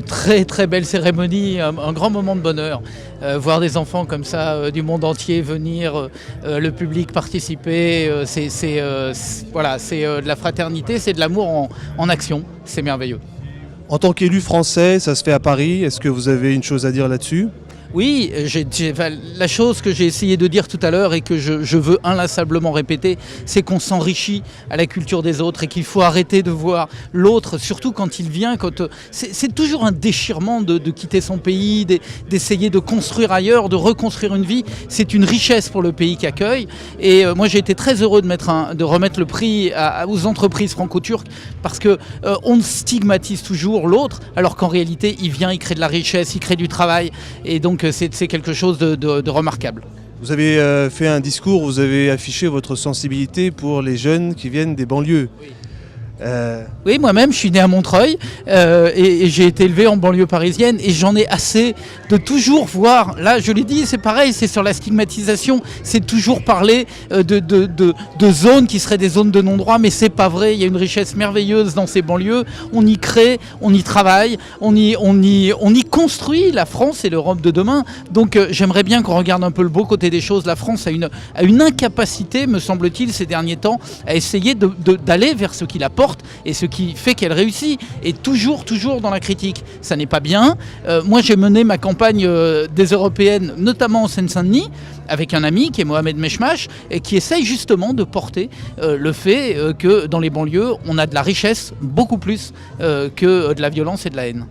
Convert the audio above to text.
Très très belle cérémonie, un grand moment de bonheur. Voir des enfants comme ça du monde entier venir, le public participer, voilà, c'est de la fraternité, c'est de l'amour en action, c'est merveilleux. En tant qu'élu français, ça se fait à Paris. Est-ce que vous avez une chose à dire là-dessus? Oui, la chose que j'ai essayé de dire tout à l'heure et que je veux inlassablement répéter, c'est qu'on s'enrichit à la culture des autres et qu'il faut arrêter de voir l'autre, surtout quand il vient. C'est toujours un déchirement de quitter son pays, d'essayer de construire ailleurs, de reconstruire une vie. C'est une richesse pour le pays qui accueille. Et moi, j'ai été très heureux de remettre le prix aux entreprises franco-turques parce qu'on stigmatise toujours l'autre, alors qu'en réalité, il vient, il crée de la richesse, il crée du travail. Et donc, c'est quelque chose de remarquable. Vous avez fait un discours, vous avez affiché votre sensibilité pour les jeunes qui viennent des banlieues. Oui. Oui, moi-même, je suis né à Montreuil et j'ai été élevé en banlieue parisienne et j'en ai assez de toujours voir, là je l'ai dit, c'est pareil, c'est sur la stigmatisation, c'est toujours parler de zones qui seraient des zones de non-droit, mais c'est pas vrai, il y a une richesse merveilleuse dans ces banlieues, on y crée, on y travaille, on y construit la France et l'Europe de demain. Donc j'aimerais bien qu'on regarde un peu le beau côté des choses. La France a une incapacité, me semble-t-il, ces derniers temps, à essayer d'aller vers ce qui la porte et ce qui fait qu'elle réussit, et toujours dans la critique. Ça n'est pas bien. Moi, j'ai mené ma campagne des européennes, notamment en Seine-Saint-Denis, avec un ami qui est Mohamed Meshmash, et qui essaye justement de porter le fait que dans les banlieues, on a de la richesse beaucoup plus que de la violence et de la haine.